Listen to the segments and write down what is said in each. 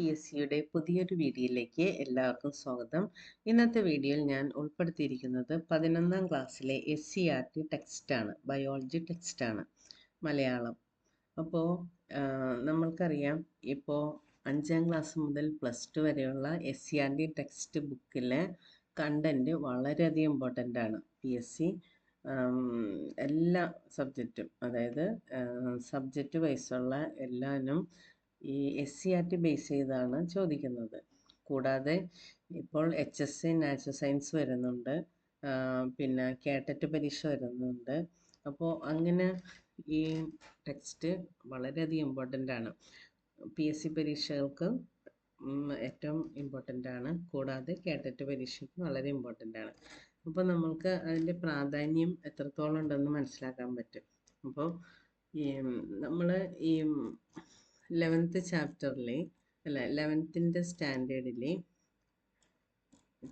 PSCയുടെ പുതിയൊരു വീഡിയോയിലേക്ക് എല്ലാവർക്കും സ്വാഗതം. ഇന്നത്തെ വീഡിയോയിൽ ഞാൻ ഉൾപ്പെടുത്തിയിരിക്കുന്നത് 11ാം ക്ലാസ്സിലെ SCERT ടെക്സ്റ്റാണ്, ബയോളജി ടെക്സ്റ്റാണ്, മലയാളം. അപ്പോൾ നമ്മൾക്കറിയാം, ഇപ്പോൾ 5ാം ക്ലാസ് മുതൽ +2 വരെയുള്ള SCERT ടെക്സ്റ്റ് ബുക്കിലെ കണ്ടൻറ്റ് വളരെയധികം ഇമ്പോർട്ടൻ്റ് ആണ്. PSC എല്ലാ സബ്ജക്റ്റും, അതായത് സബ്ജക്റ്റ് വൈസുള്ള എല്ലാനും ഈ SCERT ബേസ് ചെയ്താണ് ചോദിക്കുന്നത്. കൂടാതെ ഇപ്പോൾ HSC നാച്ചുറൽ സയൻസ് വരുന്നുണ്ട്, പിന്നെ കേട്ടറ്റ് പരീക്ഷ വരുന്നുണ്ട്. അപ്പോൾ അങ്ങനെ ഈ ടെക്സ്റ്റ് വളരെയധികം ഇമ്പോർട്ടൻ്റ് ആണ്. PSC പരീക്ഷകൾക്ക് ഏറ്റവും ഇമ്പോർട്ടൻ്റ് ആണ്. കൂടാതെ കേട്ടറ്റ് പരീക്ഷയ്ക്ക് വളരെ ഇമ്പോർട്ടൻ്റ് ആണ്. അപ്പോൾ നമ്മൾക്ക് അതിൻ്റെ പ്രാധാന്യം എത്രത്തോളം ഉണ്ടെന്ന് മനസ്സിലാക്കാൻ പറ്റും. അപ്പോൾ നമ്മൾ ഈ 11th ചാപ്റ്ററിലെ 11th സ്റ്റാൻഡേർഡിലെ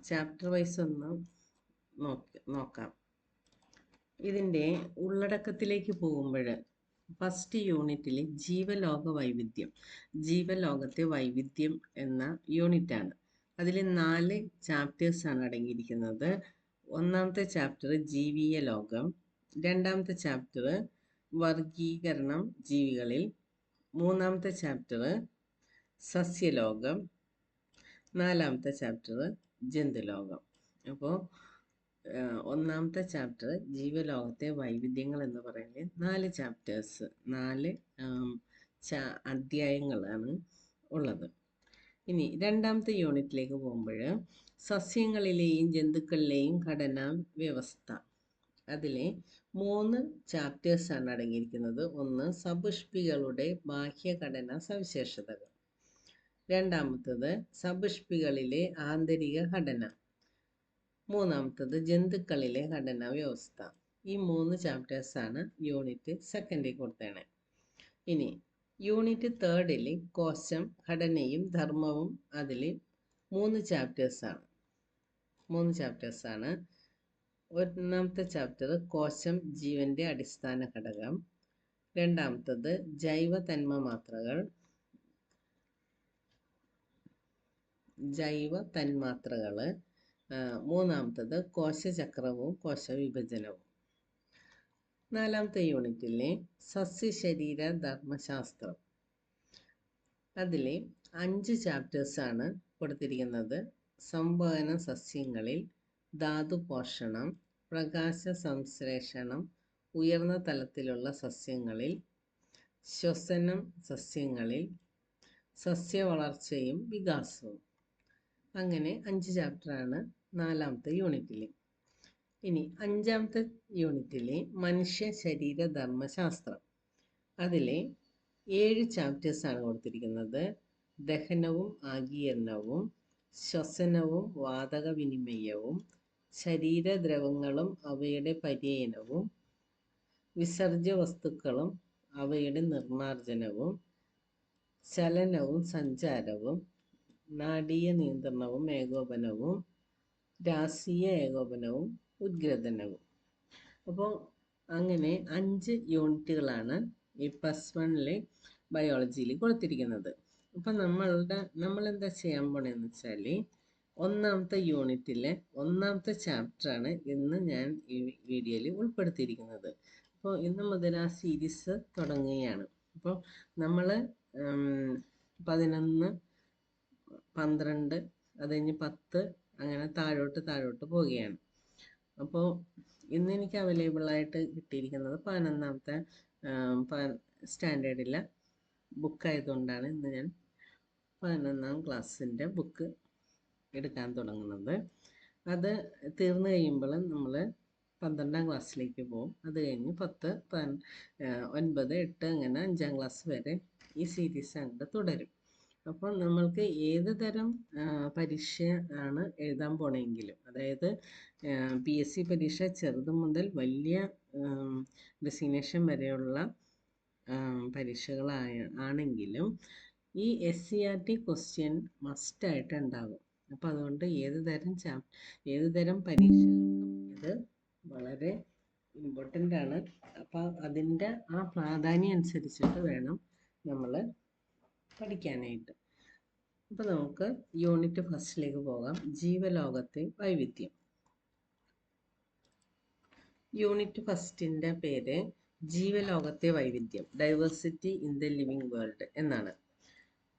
ചാപ്റ്റർ വൈസ് ഒന്ന് നോക്കാം. ഇതിൻ്റെ ഉള്ളടക്കത്തിലേക്ക് പോകുമ്പോൾ ഫസ്റ്റ് യൂണിറ്റിൽ ജീവലോക വൈവിധ്യം, ജീവലോകത്തെ വൈവിധ്യം എന്ന യൂണിറ്റാണ്. അതിൽ 4 ചാപ്റ്റേഴ്സാണ് അടങ്ങിയിരിക്കുന്നത്. ഒന്നാമത്തെ ചാപ്റ്റർ ജീവിയ ലോകം, രണ്ടാമത്തെ ചാപ്റ്റർ വർഗീകരണം ജീവികളിൽ, മൂന്നാമത്തെ ചാപ്റ്റർ സസ്യലോകം, നാലാമത്തെ ചാപ്റ്റർ ജന്തുലോകം. അപ്പോൾ ഒന്നാമത്തെ ചാപ്റ്റർ ജീവലോകത്തെ വൈവിധ്യങ്ങൾ എന്ന് പറയുന്നത് 4 ചാപ്റ്റേഴ്സ്, 4 അധ്യായങ്ങളാണ് ഉള്ളത്. ഇനി രണ്ടാമത്തെ യൂണിറ്റിലേക്ക് പോകുമ്പോൾ സസ്യങ്ങളിലെയും ജന്തുക്കളിലെയും ഘടനാ വ്യവസ്ഥ, അതിലെ 3 ചാപ്റ്റേഴ്സാണ് അടങ്ങിയിരിക്കുന്നത്. ഒന്ന് സപുഷ്പികളുടെ ബാഹ്യഘടനാ സവിശേഷതകൾ, രണ്ടാമത്തത് സപുഷ്പികളിലെ ആന്തരിക ഘടന, മൂന്നാമത്തത് ജന്തുക്കളിലെ ഘടനാ വ്യവസ്ഥ. ഈ 3 ചാപ്റ്റേഴ്സാണ് യൂണിറ്റ് സെക്കൻഡിൽ കൊടുത്തേണേ. ഇനി യൂണിറ്റ് തേർഡിൽ കോശം, ഘടനയും ധർമ്മവും, അതിൽ 3 ചാപ്റ്റേഴ്സാണ്. ഒന്നാമത്തെ ചാപ്റ്റർ കോശം, ജീവന്റെ അടിസ്ഥാന ഘടകം, രണ്ടാമത്തത് ജൈവ തന്മാത്രകൾ, മൂന്നാമത്തത് കോശചക്രവും കോശവിഭജനവും. നാലാമത്തെ യൂണിറ്റിലെ സസ്യശരീര ധർമ്മശാസ്ത്രം, അതിൽ 5 ചാപ്റ്റേഴ്സാണ് കൊടുത്തിരിക്കുന്നത്. സംവഹന സസ്യങ്ങളിൽ, ധാതുപോഷണം, പ്രകാശ സംശ്ലേഷണം ഉയർന്ന തലത്തിലുള്ള സസ്യങ്ങളിൽ, ശ്വസനം സസ്യങ്ങളിൽ, സസ്യവളർച്ചയും വികാസവും. അങ്ങനെ 5 ചാപ്റ്ററാണ് നാലാമത്തെ യൂണിറ്റിൽ. ഇനി 5ാമത്തെ യൂണിറ്റിലെ മനുഷ്യ ശരീര ധർമ്മശാസ്ത്രം, അതിലെ 7 ചാപ്റ്റേഴ്സാണ് കൊടുത്തിരിക്കുന്നത്. ദഹനവും ആഗീരണവും, ശ്വസനവും വാതക വിനിമയവും, ശരീരദ്രവങ്ങളും അവയുടെ പര്യനവും, വിസർജ്യ വസ്തുക്കളും അവയുടെ നിർമ്മാർജ്ജനവും, ചലനവും സഞ്ചാരവും, നാഡീയ നിയന്ത്രണവും ഏകോപനവും, രാസീയ ഏകോപനവും ഉദ്ഗ്രഥനവും. അപ്പോൾ അങ്ങനെ 5 യൂണിറ്റുകളാണ് ഈ +1 ബയോളജിയിൽ കൊടുത്തിരിക്കുന്നത്. അപ്പം നമ്മളെന്താ ചെയ്യാൻ പോണെന്ന് വെച്ചാൽ, ഒന്നാമത്തെ യൂണിറ്റിലെ ഒന്നാമത്തെ ചാപ്റ്ററാണ് ഇന്ന് ഞാൻ ഈ വീഡിയോയിൽ ഉൾപ്പെടുത്തിയിരിക്കുന്നത്. അപ്പോൾ ഇന്ന് മുതൽ ആ സീരീസ് തുടങ്ങുകയാണ്. അപ്പോൾ നമ്മൾ 11, 12, അത് കഴിഞ്ഞ് 10, അങ്ങനെ താഴോട്ട് പോവുകയാണ്. അപ്പോൾ ഇന്ന് എനിക്ക് അവൈലബിളായിട്ട് കിട്ടിയിരിക്കുന്നത് 11ാമത്തെ സ്റ്റാൻഡേർഡിലെ ബുക്കായതുകൊണ്ടാണ് ഇന്ന് ഞാൻ 11ാം ക്ലാസ്സിൻ്റെ ബുക്ക് എടുക്കാൻ തുടങ്ങുന്നത്. അത് തീർന്നു കഴിയുമ്പോൾ നമ്മൾ 12ാം ക്ലാസ്സിലേക്ക് പോകും. അത് കഴിഞ്ഞ് 10, 9, 8 അങ്ങനെ 5ാം ക്ലാസ് വരെ ഈ സീരീസ് അങ്ങോട്ട് തുടരും. അപ്പോൾ നമ്മൾക്ക് ഏത് തരം പരീക്ഷ ആണ് എഴുതാൻ പോണെങ്കിലും, അതായത് PSC പരീക്ഷ ചെറുത് മുതൽ വലിയ ഡെസിഗ്നേഷൻ വരെയുള്ള പരീക്ഷകളാണെങ്കിലും ഈ SCERT ക്വസ്റ്റ്യൻ മസ്റ്റായിട്ട് ഉണ്ടാകും. അപ്പോൾ അതുകൊണ്ട് ഏത് തരം പരീക്ഷകൾക്കും ഇത് വളരെ ഇമ്പോർട്ടൻ്റ് ആണ്. അപ്പോൾ അതിൻ്റെ ആ പ്രാധാന്യം അനുസരിച്ചിട്ട് വേണം നമ്മൾ പഠിക്കാനായിട്ട്. അപ്പോൾ നമുക്ക് യൂണിറ്റ് ഫസ്റ്റിലേക്ക് പോകാം. ജീവലോകത്തെ വൈവിധ്യം. യൂണിറ്റ് ഫസ്റ്റിൻ്റെ പേര് ജീവലോകത്തെ വൈവിധ്യം, diversity in the living world എന്നാണ്.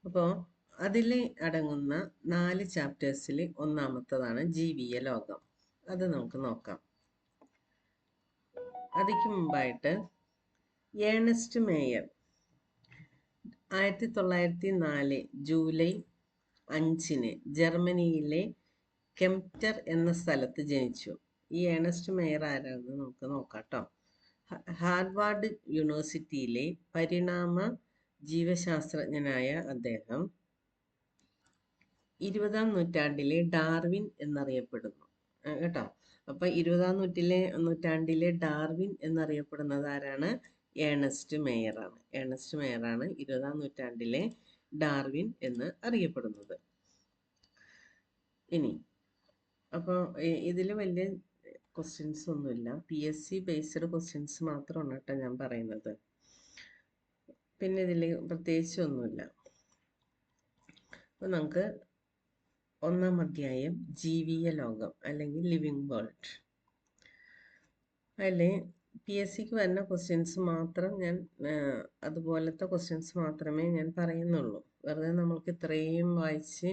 അപ്പോൾ അതിൽ അടങ്ങുന്ന 4 ചാപ്റ്റേഴ്സിൽ ഒന്നാമത്തതാണ് ജീവിയ ലോകം. അത് നമുക്ക് നോക്കാം. അതിക്ക് മുമ്പായിട്ട് ഏണസ്റ്റ് മേയർ 1904 ജൂലൈ 5 ജർമ്മനിയിലെ കെംപ്റ്റർ എന്ന സ്ഥലത്ത് ജനിച്ചു. ഈ ഏണസ്റ്റ് മേയർ ആരാണെന്ന് നമുക്ക് നോക്കാം കേട്ടോ. ഹാർവാർഡ് യൂണിവേഴ്സിറ്റിയിലെ പരിണാമ ജീവശാസ്ത്രജ്ഞനായ അദ്ദേഹം 20-ാം നൂറ്റാണ്ടിലെ ഡാർവിൻ എന്നറിയപ്പെടുന്നു കേട്ടോ. അപ്പം 20-ാം നൂറ്റാണ്ടിലെ ഡാർവിൻ എന്നറിയപ്പെടുന്നത് ആരാണ്? ഏണസ്റ്റ് മേയറാണ്. ഏണസ്റ്റ് മേയറാണ് 20-ാം നൂറ്റാണ്ടിലെ ഡാർവിൻ എന്ന് അറിയപ്പെടുന്നത്. ഇനി അപ്പോൾ ഇതിൽ വലിയ ക്വസ്റ്റ്യൻസ് ഒന്നുമില്ല, PSC ബേസ്ഡ് ക്വസ്റ്റ്യൻസ് മാത്രമാണ് കേട്ടോ ഞാൻ പറയുന്നത്. പിന്നെ ഇതിൽ പ്രത്യേകിച്ച് ഒന്നുമില്ല. അപ്പോൾ നമുക്ക് 1-ാം അധ്യായം ജീവിയ ലോകം അല്ലെങ്കിൽ ലിവിങ് വേൾഡ്. അതിൽ PSCക്ക് വരുന്ന ക്വസ്റ്റ്യൻസ് മാത്രം ഞാൻ അതുപോലത്തെ ക്വസ്റ്റ്യൻസ് മാത്രമേ ഞാൻ പറയുന്നുള്ളൂ. വെറുതെ നമ്മൾക്ക് ഇത്രയും വായിച്ച്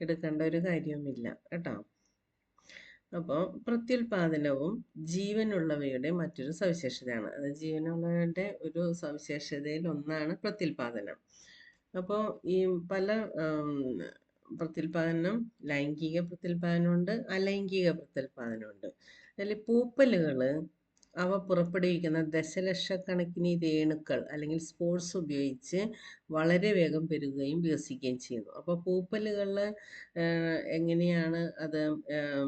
എടുക്കേണ്ട ഒരു കാര്യവുമില്ല കേട്ടോ. അപ്പോൾ പ്രത്യുൽപാദനവും ജീവനുള്ളവയുടെ മറ്റൊരു സവിശേഷതയാണ്. അത് ജീവനുള്ളവയുടെ ഒരു സവിശേഷതയിൽ ഒന്നാണ് പ്രത്യുൽപാദനം. അപ്പോൾ ഈ പല പ്രത്യുൽപാദനം, ലൈംഗിക പ്രത്യുൽപാദനമുണ്ട്, അലൈംഗിക പ്രത്യുൽപാദനമുണ്ട്. അതിൽ പൂപ്പലുകൾ അവ പുറപ്പെടുവിക്കുന്ന ദശലക്ഷക്കണക്കിന് രേണുക്കൾ അല്ലെങ്കിൽ സ്പോർട്സ് ഉപയോഗിച്ച് വളരെ വേഗം പെരുകുകയും വികസിക്കുകയും ചെയ്യുന്നു. അപ്പോൾ പൂപ്പലുകൾ എങ്ങനെയാണ് അത്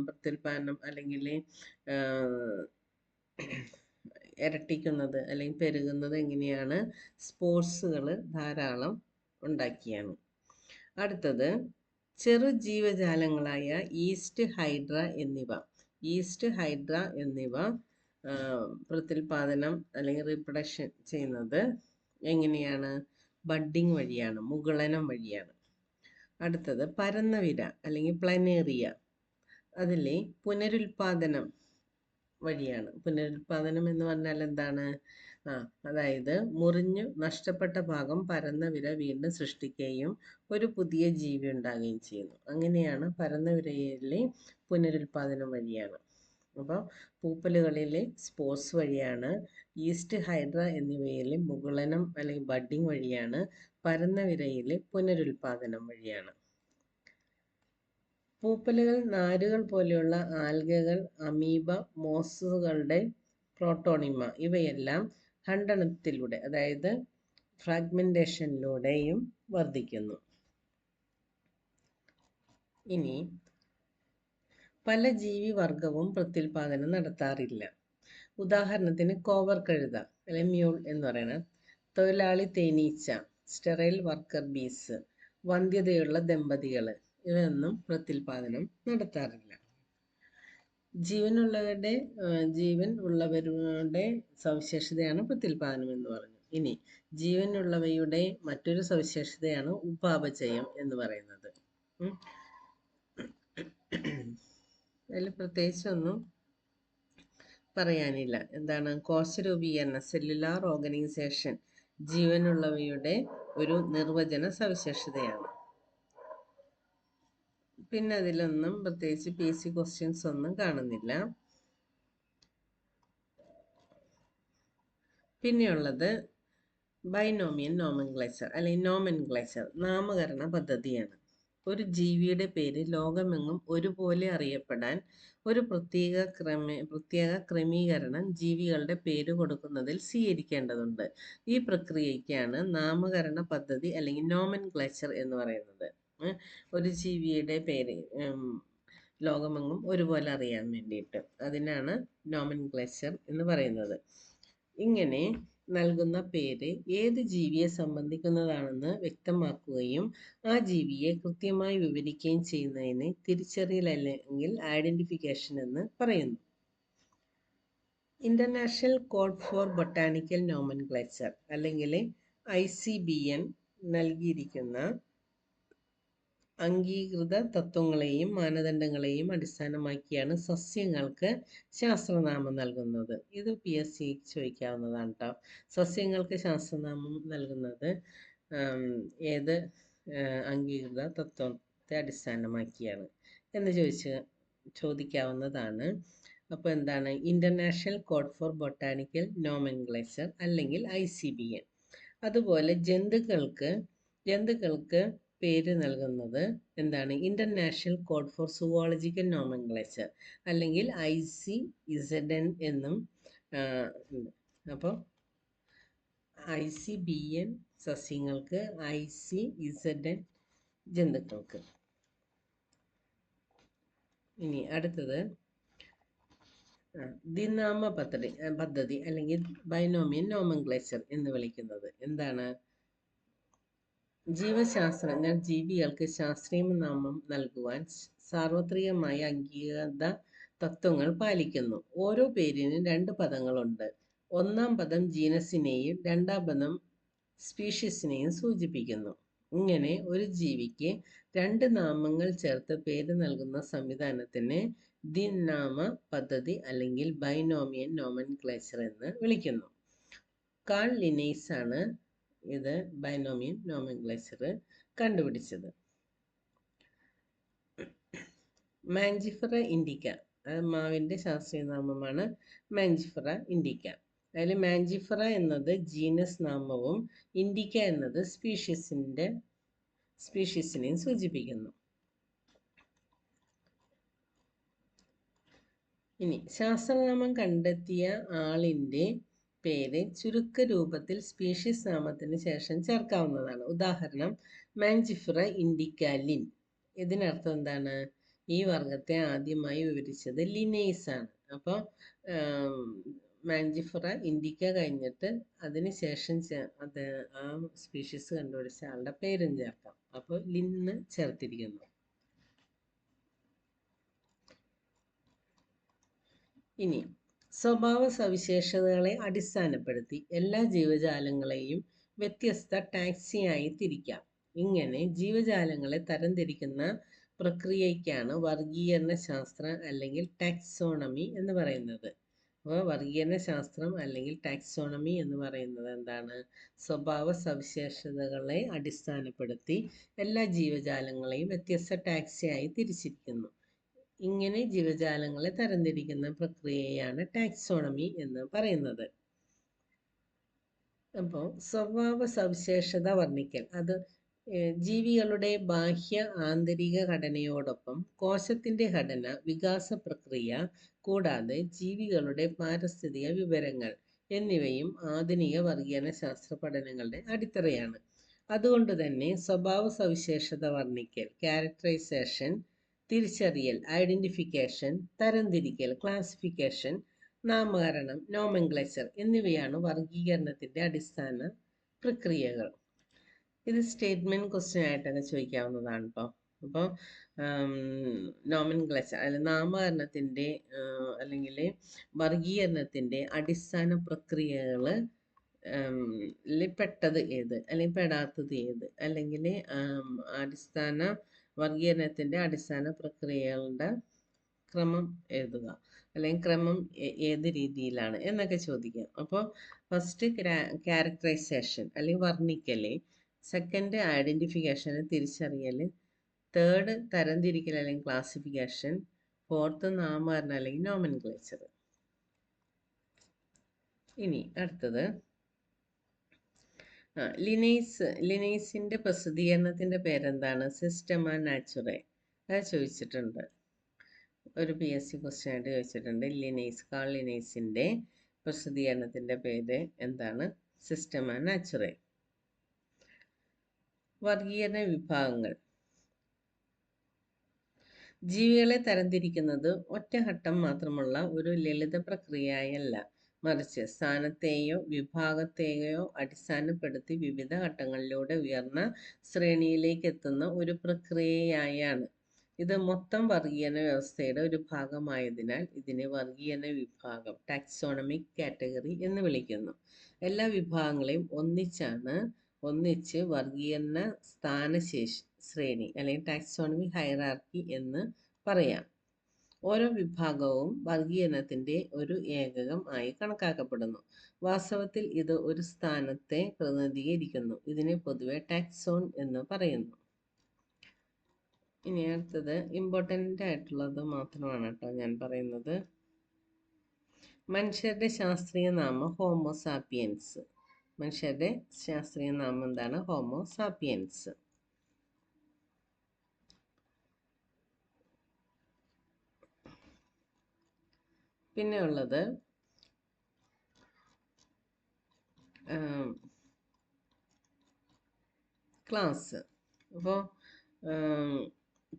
പ്രത്യുൽപാദനം അല്ലെങ്കിൽ ഇരട്ടിക്കുന്നത് അല്ലെങ്കിൽ പെരുകുന്നത് എങ്ങനെയാണ്? സ്പോർട്സുകൾ ധാരാളം ഉണ്ടാക്കിയാണ്. അടുത്തത് ചെറു ജീവജാലങ്ങളായ ഈസ്റ്റ് ഹൈഡ്ര എന്നിവ പ്രത്യുൽപാദനം അല്ലെങ്കിൽ റീപ്രൊഡക്ഷൻ ചെയ്യുന്നത് എങ്ങനെയാണ്? ബഡ്ഡിങ് വഴിയാണ്, മുകുളനം വഴിയാണ്. അടുത്തത് പരന്ന വിര അല്ലെങ്കിൽ പ്ലനേറിയ, അതിൽ പുനരുൽപാദനം വഴിയാണ്. പുനരുൽപാദനം എന്ന് പറഞ്ഞാൽ എന്താണ്? അതായത് മുറിഞ്ഞു നഷ്ടപ്പെട്ട ഭാഗം പരന്ന വിര വീണ്ടും സൃഷ്ടിക്കുകയും ഒരു പുതിയ ജീവി ഉണ്ടാകുകയും ചെയ്യുന്നു. അങ്ങനെയാണ് പരന്ന വിരയിലെ പുനരുൽപാദനം വഴിയാണ്. അപ്പോൾ പൂപ്പലുകളിലെ സ്പോർട്സ് വഴിയാണ്, ഈസ്റ്റ് ഹൈഡ്ര എന്നിവയിലെ മുകുളനം അല്ലെങ്കിൽ ബഡ്ഡിങ് വഴിയാണ്, പരന്ന വിരയിലെ പുനരുൽപാദനം വഴിയാണ്. പൂപ്പലുകൾ, നാരുകൾ പോലെയുള്ള ആൽഗകൾ, അമീബ, മോസുകളുടെ പ്രോട്ടോണിമ ഇവയെല്ലാം ഖണ്ഡനത്തിലൂടെ അതായത് ഫ്രാഗ്മെന്റേഷനിലൂടെയും വർദ്ധിക്കുന്നു. ഇനി പല ജീവിവർഗവും പ്രത്യുൽപാദനം നടത്താറില്ല. ഉദാഹരണത്തിന് കോവർ കഴുത അല്ലെങ്കിൽ മ്യൂൾ എന്ന് പറയുന്നത്, തൊഴിലാളി തേനീച്ച, സ്റ്റെറൈൽ വർക്കർ ബീസ്, വന്ധ്യതയുള്ള ദമ്പതികൾ ഇവയൊന്നും പ്രത്യുൽപാദനം നടത്താറില്ല. ജീവൻ ഉള്ളവരുടെ സവിശേഷതയാണ് പ്രത്യുൽപാദനം എന്ന് പറഞ്ഞു. ഇനി ജീവനുള്ളവയുടെ മറ്റൊരു സവിശേഷതയാണ് ഉപാപചയം എന്ന് പറയുന്നത്. അതിൽ പ്രത്യേകിച്ചൊന്നും പറയാനില്ല. എന്താണ്? കോശരൂപീകരണം, സെല്ലുലാർ ഓർഗനൈസേഷൻ ജീവനുള്ളവയുടെ ഒരു നിർവചന സവിശേഷതയാണ്. പിന്നെ അതിലൊന്നും പ്രത്യേകിച്ച് PSC ക്വസ്റ്റ്യൻസ് ഒന്നും കാണുന്നില്ല. പിന്നെയുള്ളത് ബൈനോമിയൽ നോമൻക്ലേച്ചർ അല്ലെങ്കിൽ നോമൻക്ലേച്ചർ, നാമകരണ പദ്ധതിയാണ്. ഒരു ജീവിയുടെ പേര് ലോകമെങ്ങും ഒരുപോലെ അറിയപ്പെടാൻ ഒരു പ്രത്യേക ക്രമീകരണം ജീവികളുടെ പേര് കൊടുക്കുന്നതിൽ സ്വീകരിക്കേണ്ടതുണ്ട്. ഈ പ്രക്രിയയ്ക്കാണ് നാമകരണ പദ്ധതി അല്ലെങ്കിൽ നോമൻക്ലേച്ചർ എന്ന് പറയുന്നത്. ഒരു ജീവിയുടെ പേര് ലോകമെങ്ങും ഒരുപോലെ അറിയാൻ വേണ്ടിയിട്ട് അതിനാണ് നോമൻക്ലേച്ചർ എന്ന് പറയുന്നത്. ഇങ്ങനെ നൽകുന്ന പേര് ഏത് ജീവിയെ സംബന്ധിക്കുന്നതാണെന്ന് വ്യക്തമാക്കുകയും ആ ജീവിയെ കൃത്യമായി വിവരിക്കുകയും ചെയ്യുന്നതിനെ തിരിച്ചറിയൽ അല്ലെങ്കിൽ ഐഡന്റിഫിക്കേഷൻ എന്ന് പറയുന്നു. International code for botanical nomenclature അല്ലെങ്കിൽ ICBN നൽകിയിരിക്കുന്ന അംഗീകൃത തത്വങ്ങളെയും മാനദണ്ഡങ്ങളെയും അടിസ്ഥാനമാക്കിയാണ് സസ്യങ്ങൾക്ക് ശാസ്ത്രനാമം നൽകുന്നത്. ഇത് PSC ചോദിക്കാവുന്നതാണ് കേട്ടോ. സസ്യങ്ങൾക്ക് ശാസ്ത്രനാമം നൽകുന്നത് ഏത് അംഗീകൃത തത്വത്തെ അടിസ്ഥാനമാക്കിയാണ് എന്ന് ചോദിക്കാവുന്നതാണ്. അപ്പോൾ എന്താണ്? International code for botanical nomenclature അല്ലെങ്കിൽ ICBN. അതുപോലെ ജന്തുക്കൾക്ക് പേര് നൽകുന്നത് എന്താണ്? International code for zoological nomenclature അല്ലെങ്കിൽ ICZN എന്നും ഉണ്ട്. അപ്പോൾ ICBN സസ്യങ്ങൾക്ക്, ICZN ജന്തുക്കൾക്ക്. ഇനി അടുത്തത് ദ്വിനാമ പദ്ധതി അല്ലെങ്കിൽ ബൈനോമിയൽ നോമെൻക്ലേച്ചർ എന്ന് വിളിക്കുന്നത് എന്താണ്? ജീവശാസ്ത്രജ്ഞർ ജീവികൾക്ക് ശാസ്ത്രീയ നാമം നൽകുവാൻ സാർവത്രികമായ അംഗീകൃത തത്വങ്ങൾ പാലിക്കുന്നു. ഓരോ പേരിനും 2 പദങ്ങളുണ്ട്. ഒന്നാം പദം ജീനസിനെയും രണ്ടാം പദം സ്പീഷീസിനെയും സൂചിപ്പിക്കുന്നു. ഇങ്ങനെ ഒരു ജീവിക്ക് 2 നാമങ്ങൾ ചേർത്ത് പേര് നൽകുന്ന സംവിധാനത്തിന് ദ്വിനാമ പദ്ധതി അല്ലെങ്കിൽ ബൈനോമിയൽ നോമെൻക്ലേച്ചർ എന്ന് വിളിക്കുന്നു. കാൾ ലിനേയ്സ് ആണ് ഇത് ബൈനോമിയൽ നോമെൻക്ലേച്ചർ കണ്ടുപിടിച്ചത്. മാഞ്ചിഫറ ഇൻഡിക്ക, മാവിൻ്റെ ശാസ്ത്രീയ നാമമാണ് മാഞ്ചിഫറ ഇൻഡിക്ക. അതിൽ മാഞ്ചിഫറ എന്നത് ജീനസ് നാമവും ഇൻഡിക്ക എന്നത് സ്പീഷീസിനെയും സൂചിപ്പിക്കുന്നു. ഇനി ശാസ്ത്രനാമം കണ്ടെത്തിയ ആളിൻ്റെ പേര് ചുരുക്ക രൂപത്തിൽ സ്പീഷീസ് നാമത്തിന് ശേഷം ചേർക്കാവുന്നതാണ്. ഉദാഹരണം മാഞ്ചിഫറ ഇൻഡിക്ക ലിൻ. ഇതിനർത്ഥം എന്താണ്? ഈ വർഗത്തെ ആദ്യമായി വിവരിച്ചത് ലിനേയ്സ് ആണ്. അപ്പോൾ മാഞ്ചിഫറ ഇൻഡിക്ക കഴിഞ്ഞിട്ട് അതിന് ശേഷം ആ സ്പീഷീസ് കണ്ടുപിടിച്ച ആളുടെ പേരും ചേർക്കാം. അപ്പോൾ ലിന്ന് ചേർത്തിരിക്കുന്നു. ഇനി സ്വഭാവ സവിശേഷതകളെ അടിസ്ഥാനപ്പെടുത്തി എല്ലാ ജീവജാലങ്ങളെയും വ്യത്യസ്ത ടാക്സിയായി തിരിക്കാം. ഇങ്ങനെ ജീവജാലങ്ങളെ തരംതിരിക്കുന്ന പ്രക്രിയയ്ക്കാണ് വർഗീകരണ ശാസ്ത്രം അല്ലെങ്കിൽ ടാക്സോണമി എന്ന് പറയുന്നത്. അപ്പോൾ വർഗീകരണ ശാസ്ത്രം അല്ലെങ്കിൽ ടാക്സോണമി എന്ന് പറയുന്നത് എന്താണ്? സ്വഭാവ സവിശേഷതകളെ അടിസ്ഥാനപ്പെടുത്തി എല്ലാ ജീവജാലങ്ങളെയും വ്യത്യസ്ത ടാക്സിയായി തിരിച്ചിരിക്കുന്നു. ഇങ്ങനെ ജീവജാലങ്ങളെ തരംതിരിക്കുന്ന പ്രക്രിയയാണ് ടാക്സോണമി എന്ന് പറയുന്നത്. അപ്പോൾ സ്വഭാവ സവിശേഷത വർണ്ണിക്കൽ, അത് ജീവികളുടെ ബാഹ്യ ആന്തരിക ഘടനയോടൊപ്പം കോശത്തിൻ്റെ ഘടന, വികാസ പ്രക്രിയ കൂടാതെ ജീവികളുടെ പാരിസ്ഥിതിക വിവരങ്ങൾ എന്നിവയും ആധുനിക വർഗീകരണ ശാസ്ത്ര പഠനങ്ങളുടെ അടിത്തറയാണ്. അതുകൊണ്ട് തന്നെ സ്വഭാവ സവിശേഷത വർണ്ണിക്കൽ, ക്യാരക്ടറൈസേഷൻ, തിരിച്ചറിയൽ, ഐഡന്റിഫിക്കേഷൻ, തരംതിരിക്കൽ, ക്ലാസിഫിക്കേഷൻ, നാമകരണം, നോമെൻക്ലേച്ചർ എന്നിവയാണ് വർഗീകരണത്തിൻ്റെ അടിസ്ഥാന പ്രക്രിയകൾ. ഇത് സ്റ്റേറ്റ്മെന്റ് ക്വസ്റ്റ്യൻ ആയിട്ടൊക്കെ ചോദിക്കാവുന്നതാണ് കേട്ടോ. അപ്പോൾ നോമെൻക്ലേച്ചർ അല്ലെങ്കിൽ നാമകരണത്തിൻ്റെ അല്ലെങ്കിൽ വർഗീകരണത്തിൻ്റെ അടിസ്ഥാന പ്രക്രിയകൾ പെട്ടത് ഏത് അല്ലെങ്കിൽ പെടാത്തത് ഏത്, അല്ലെങ്കിൽ അടിസ്ഥാന വർഗീകരണത്തിൻ്റെ അടിസ്ഥാന പ്രക്രിയകളുടെ ക്രമം എഴുതുക, അല്ലെങ്കിൽ ക്രമം ഏത് രീതിയിലാണ് എന്നൊക്കെ ചോദിക്കാം. അപ്പോൾ ഫസ്റ്റ് ക്യാരക്ടറൈസേഷൻ അല്ലെങ്കിൽ വർണ്ണിക്കൽ, സെക്കൻഡ് ഐഡൻറ്റിഫിക്കേഷൻ തിരിച്ചറിയൽ, തേർഡ് തരംതിരിക്കൽ അല്ലെങ്കിൽ ക്ലാസിഫിക്കേഷൻ, ഫോർത്ത് നാമകരണം അല്ലെങ്കിൽ നോമെൻക്ലേച്ചർ. ഇനി അടുത്തത് ലിനേയ്സിൻ്റെ പ്രസിദ്ധീകരണത്തിൻ്റെ പേരെന്താണ്? സിസ്റ്റമ നാച്ചുറേ. അത് ചോദിച്ചിട്ടുണ്ട്, ഒരു PSC ക്വസ്റ്റ്യൻ ആയിട്ട് ചോദിച്ചിട്ടുണ്ട്. കാൾ ലിനേയ്സിൻ്റെ പ്രസിദ്ധീകരണത്തിൻ്റെ പേര് എന്താണ്? സിസ്റ്റമ നാച്ചുറേ. വർഗീകരണ വിഭാഗങ്ങൾ. ജീവികളെ തരംതിരിക്കുന്നത് ഒറ്റഘട്ടം മാത്രമുള്ള ഒരു ലളിത പ്രക്രിയയല്ല, മറിച്ച് സ്ഥാനത്തെയോ വിഭാഗത്തെയോ അടിസ്ഥാനപ്പെടുത്തി വിവിധ ഘട്ടങ്ങളിലൂടെ ഉയർന്ന ശ്രേണിയിലേക്ക് എത്തുന്ന ഒരു പ്രക്രിയയാണ്. ഇത് മൊത്തം വർഗീകരണ വ്യവസ്ഥയുടെ ഒരു ഭാഗമായതിനാൽ ഇതിനെ വർഗീകരണ വിഭാഗം, ടാക്സോണമിക് കാറ്റഗറി എന്ന് വിളിക്കുന്നു. എല്ലാ വിഭാഗങ്ങളെയും ഒന്നിച്ച് വർഗീകരണ ശ്രേണി അല്ലെങ്കിൽ ടാക്സോണമി ഹൈറാർക്കി എന്ന് പറയാം. ഓരോ വിഭാഗവും വർഗീകരണത്തിന്റെ ഒരു ഏകകം ആയി കണക്കാക്കപ്പെടുന്നു. വാസ്തവത്തിൽ ഇത് ഒരു സ്ഥാനത്തെ പ്രതിനിധീകരിക്കുന്നു. ഇതിനെ പൊതുവെ ടാക്സോൺ എന്ന് പറയുന്നു. ഇനി അടുത്തത് ഇമ്പോർട്ടൻ്റ് ആയിട്ടുള്ളത് മാത്രമാണ് കേട്ടോ ഞാൻ പറയുന്നത്. മനുഷ്യരുടെ ശാസ്ത്രീയ നാമം ഹോമോ സാപ്പിയൻസ്. മനുഷ്യരുടെ ശാസ്ത്രീയ നാമം എന്താണ്? Homo sapiens. പിന്നെ ഉള്ളത് ക്ലാസ്. അപ്പോൾ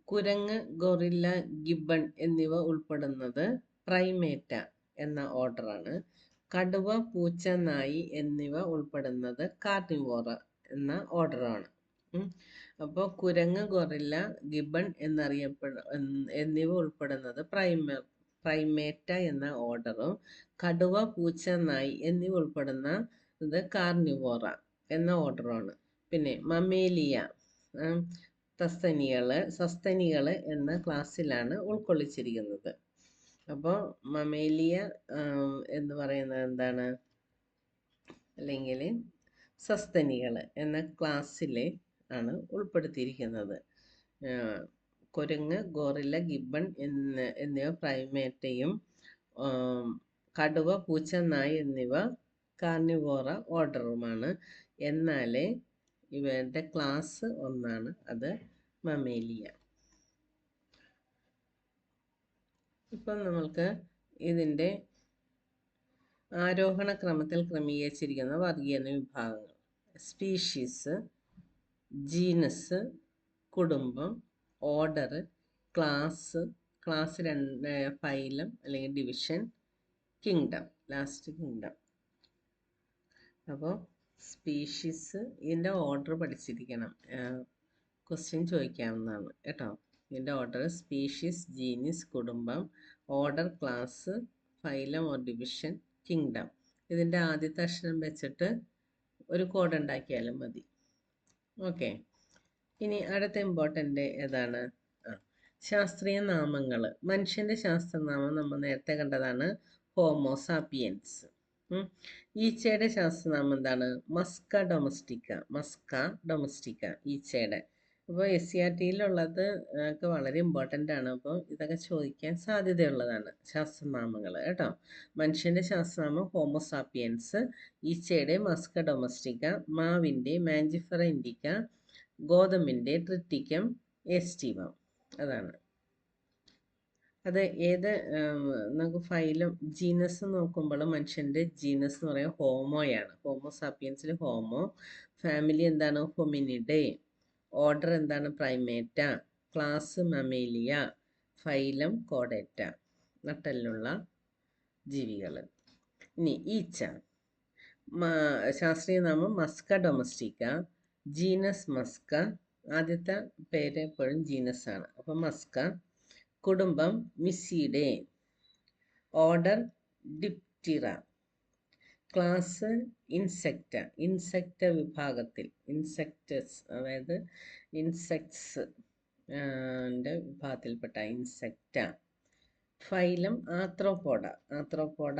കുരങ്ങ്, ഗൊറില്ല, ഗിബൺ എന്നിവ ഉൾപ്പെടുന്നത് പ്രൈമേറ്റ എന്ന ഓർഡറാണ്. കടുവ, പൂച്ച, നായി എന്നിവ ഉൾപ്പെടുന്നത് കാർണിവോറ എന്ന ഓർഡറാണ്. അപ്പോൾ കുരങ്ങ്, ഗൊറില്ല, ഗിബൺ എന്നിവ ഉൾപ്പെടുന്നത് പ്രൈമേറ്റ എന്ന ഓർഡറും കടുവ, പൂച്ച, നായി എന്നിവ ഉൾപ്പെടുന്ന ഇത് കാർണിവോറ എന്ന ഓർഡറുമാണ്. പിന്നെ മമേലിയ സസ്തനികൾ എന്ന ക്ലാസ്സിലാണ് ഉൾക്കൊള്ളിച്ചിരിക്കുന്നത്. അപ്പോൾ മമേലിയ എന്ന് പറയുന്നത് എന്താണ്? അല്ലെങ്കിൽ സസ്തനികൾ എന്ന ക്ലാസ്സിൽ ആണ് ഉൾപ്പെടുത്തിയിരിക്കുന്നത്. കുരങ്ങ്, ഗോറില്ല, ഗിബൺ എന്നിവ പ്രൈമേറ്റയും കടുവ, പൂച്ച, നായ് എന്നിവ കാർണിവോറ ഓർഡറുമാണ്. എന്നാൽ ഇവരുടെ ക്ലാസ് ഒന്നാണ്, അത് മമേലിയ. ഇപ്പം നമ്മൾക്ക് ഇതിൻ്റെ ആരോഹണ ക്രമത്തിൽ ക്രമീകരിച്ചിരിക്കുന്ന വർഗീകരണ വിഭാഗങ്ങൾ: സ്പീഷീസ്, ജീനസ്, കുടുംബം, ഓർഡർ, ക്ലാസ്, ഫൈലം അല്ലെങ്കിൽ ഡിവിഷൻ, കിങ്ഡം, ലാസ്റ്റ് കിങ്ഡം. അപ്പോൾ സ്പീഷീസ് ഇതിൻ്റെ ഓർഡർ പഠിച്ചിരിക്കണം, ക്വസ്റ്റ്യൻ ചോദിക്കാവുന്നതാണ് കേട്ടോ. ഇതിൻ്റെ ഓർഡർ: സ്പീഷീസ്, ജീനസ്, കുടുംബം, order, class, phylum or division, kingdom. ഇതിൻ്റെ ആദ്യത്തെ അക്ഷരം വെച്ചിട്ട് ഒരു കോഡ് ഉണ്ടാക്കിയാലും മതി. ഓക്കെ. ഇനി അടുത്ത ഇമ്പോർട്ടൻ്റ് ഏതാണ്? ശാസ്ത്രീയ നാമങ്ങൾ. മനുഷ്യൻ്റെ ശാസ്ത്രനാമം നമ്മൾ നേരത്തെ കണ്ടതാണ്, ഹോമോ സാപ്പിയൻസ്. ഈച്ചയുടെ ശാസ്ത്രനാമം എന്താണ്? മസ്ക ഡൊമസ്റ്റിക്ക ഈച്ചയുടെ. അപ്പോൾ SCRTയിലുള്ളത് ഒക്കെ വളരെ ഇമ്പോർട്ടൻ്റ് ആണ്. അപ്പോൾ ഇതൊക്കെ ചോദിക്കാൻ സാധ്യതയുള്ളതാണ് ശാസ്ത്രനാമങ്ങൾ കേട്ടോ. മനുഷ്യൻ്റെ ശാസ്ത്രനാമം ഹോമോ സാപ്പിയൻസ്, ഈച്ചയുടെ മസ്ക ഡൊമസ്റ്റിക്ക, മാവിൻ്റെ മാഞ്ചിഫറ ഇൻഡിക്ക, ഗോതമ്പിൻ്റെ ട്രിറ്റിക്കം എസ്റ്റീവം. അതാണ്. അത് ഏത് നമുക്ക് ഫൈലം ജീനസ് നോക്കുമ്പോൾ മനുഷ്യൻ്റെ ജീനസ് എന്ന് പറയുന്നത് ഹോമോയാണ്. ഹോമോ സാപ്പിയൻസിൽ ഹോമോ. ഫാമിലി എന്താണ്? ഹൊമിനിഡേ. ഓർഡർ എന്താണ്? പ്രൈമേറ്റ. Class mammalia. ഫൈലം കോഡേറ്റ, നട്ടെല്ലുള്ള ജീവികൾ. ഇനി ഈച്ച. ശാസ്ത്രീയ നാമം മസ്ക ഡൊമസ്റ്റിക്ക, ജീനസ് മസ്ക. ആദ്യത്തെ പേര് എപ്പോഴും ജീനസ് ആണ്, അപ്പം മസ്ക. കുടുംബം muscidae. Order diptera. Class insecta വിഭാഗത്തിൽ, ഇൻസെക്റ്റസ് അതായത് ഇൻസെക്ട്സ് വിഭാഗത്തിൽപ്പെട്ട ഇൻസെക്റ്റ. ഫൈലം ആർത്രോപോഡ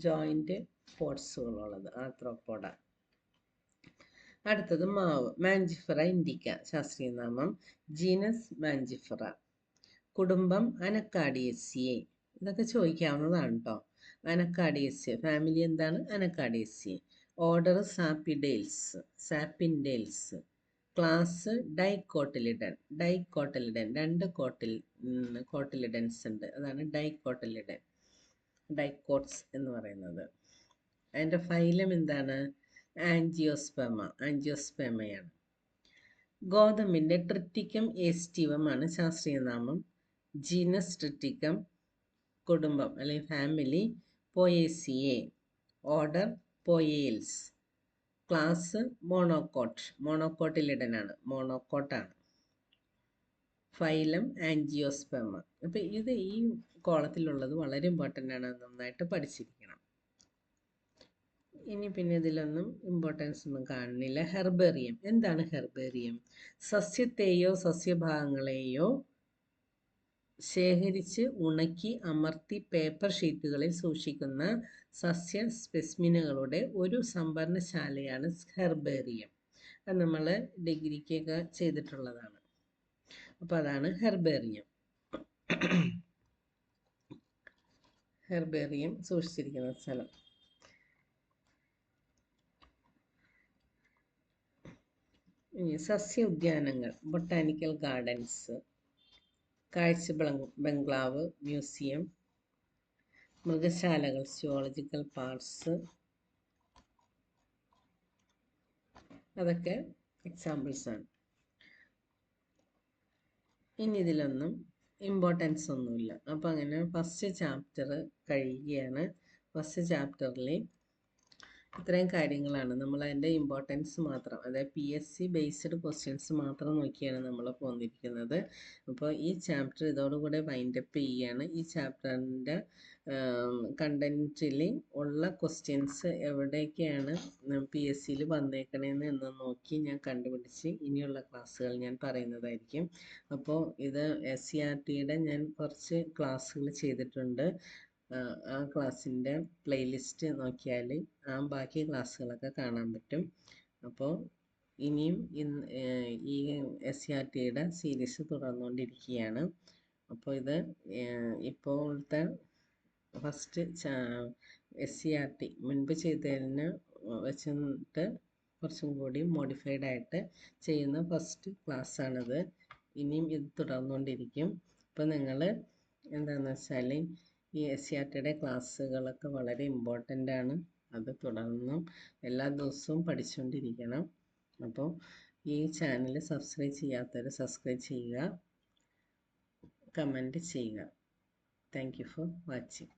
ജോയിന്റ് പോർട്സുകളുള്ളത് ആർത്രോപോഡ. അടുത്തത് മാവ്, മാഞ്ചിഫറ ഇൻഡിക്ക. ശാസ്ത്രീയ നാമം ജീനസ് മാഞ്ചിഫറ. കുടുംബം അനക്കാഡിയേസിയെ. ഇതൊക്കെ ചോദിക്കാവുന്നതാണ് കേട്ടോ. അനക്കാഡിയേസിയെ. ഫാമിലി എന്താണ്? അനക്കാഡിയേസിയെ. ഓർഡർ സാപ്പിൻഡേൽസ്. ക്ലാസ് ഡൈക്കോട്ടിലിഡൻ. രണ്ട് കോട്ടിലിഡൻസ് ഉണ്ട്, അതാണ് ഡൈക്കോട്സ് എന്ന് പറയുന്നത്. അതിൻ്റെ ഫൈലം എന്താണ്? ആൻജിയോസ്പെർമയാണ്. ഗോതമ്പിൻ്റെ ട്രിറ്റിക്കം എസ്റ്റീവമാണ് ശാസ്ത്രീയ നാമം. Genus Triticum. കുടുംബം അല്ലെങ്കിൽ ഫാമിലി പോയേസിയെ. ഓർഡർ പോയേൽസ്. ക്ലാസ് മോണോക്കോട്ടിലിഡനാണ്, മോണോക്കോട്ടാണ്. ഫൈലം ആൻജിയോസ്പെർമ. അപ്പം ഇത് ഈ കോളത്തിലുള്ളത് വളരെ ഇമ്പോർട്ടൻ്റ് ആണ്, നന്നായിട്ട് പഠിച്ചിരിക്കണം. ഇനി പിന്നെ ഇതിലൊന്നും ഇമ്പോർട്ടൻസ് ഒന്നും കാണുന്നില്ല. ഹെർബേറിയം. എന്താണ് ഹെർബേറിയം? സസ്യത്തെയോ സസ്യഭാഗങ്ങളെയോ ശേഖരിച്ച് ഉണക്കി അമർത്തി പേപ്പർ ഷീറ്റുകളിൽ സൂക്ഷിക്കുന്ന സസ്യ സ്പെസിമിനുകളുടെ ഒരു സംഭരണശാലയാണ് ഹെർബേറിയം. അത് നമ്മൾ ഡിഗ്രിക്കൊക്കെ ചെയ്തിട്ടുള്ളതാണ്. അപ്പോൾ അതാണ് ഹെർബേറിയം. ഹെർബേറിയം സൂക്ഷിച്ചിരിക്കുന്ന സ്ഥലം. ഇനി സസ്യ ഉദ്യാനങ്ങൾ, ബൊട്ടാനിക്കൽ ഗാർഡൻസ്, കാഴ്ച ബംഗ്ലാവ്, മ്യൂസിയം, മൃഗശാലകൾ, സുവോളജിക്കൽ പാർക്സ്, അതൊക്കെ എക്സാമ്പിൾസാണ്. ഇനി ഇതിലൊന്നും ഇമ്പോർട്ടൻസ് ഒന്നുമില്ല. അപ്പോൾ അങ്ങനെ ഫസ്റ്റ് ചാപ്റ്റർ കഴിയുകയാണ്. ഫസ്റ്റ് ചാപ്റ്ററിൽ ഇത്രയും കാര്യങ്ങളാണ്. നമ്മൾ അതിൻ്റെ ഇമ്പോർട്ടൻസ് മാത്രം, അതായത് PSC ബേസ്ഡ് ക്വസ്റ്റ്യൻസ് മാത്രം നോക്കിയാണ് നമ്മൾ പോന്നിരിക്കുന്നത്. അപ്പോൾ ഈ ചാപ്റ്റർ ഇതോടുകൂടെ വൈൻഡപ്പ് ചെയ്യുകയാണ്. ഈ ചാപ്റ്ററിൻ്റെ കണ്ടൻറ്റിൽ ഉള്ള ക്വസ്റ്റ്യൻസ് എവിടേക്കാണ് PSCയിൽ വന്നേക്കണേന്ന് എന്ന് നോക്കി ഞാൻ കണ്ടുപിടിച്ച് ഇനിയുള്ള ക്ലാസ്സുകൾ ഞാൻ പറയുന്നതായിരിക്കും. അപ്പോൾ ഇത് SCERTയുടെ ഞാൻ കുറച്ച് ക്ലാസ്സുകൾ ചെയ്തിട്ടുണ്ട്. ആ ക്ലാസ്സിൻ്റെ പ്ലേലിസ്റ്റ് നോക്കിയാൽ ബാക്കി ക്ലാസ്സുകളൊക്കെ കാണാൻ പറ്റും. അപ്പോൾ ഇനിയും ഈ SCERTയുടെ സീരീസ് തുടർന്നുകൊണ്ടിരിക്കുകയാണ്. അപ്പോൾ ഇത് ഇപ്പോഴത്തെ ഫസ്റ്റ് SCERT മുൻപ് ചെയ്തതിന് വെച്ചിട്ട് കുറച്ചും കൂടി മോഡിഫൈഡ് ആയിട്ട് ചെയ്യുന്ന ഫസ്റ്റ് ക്ലാസ്സാണിത്. ഇനിയും ഇത് തുടർന്നുകൊണ്ടിരിക്കും. അപ്പോൾ നിങ്ങൾ എന്താണെന്ന് വെച്ചാൽ ഈ SCERTയുടെ ക്ലാസ്സുകളൊക്കെ വളരെ ഇമ്പോർട്ടൻ്റ് ആണ്. അത് തുടർന്നും എല്ലാ ദിവസവും പഠിച്ചുകൊണ്ടിരിക്കണം. അപ്പോൾ ഈ ചാനൽ സബ്സ്ക്രൈബ് ചെയ്യാത്തവർ സബ്സ്ക്രൈബ് ചെയ്യുക, കമൻറ്റ് ചെയ്യുക. Thank you for watching.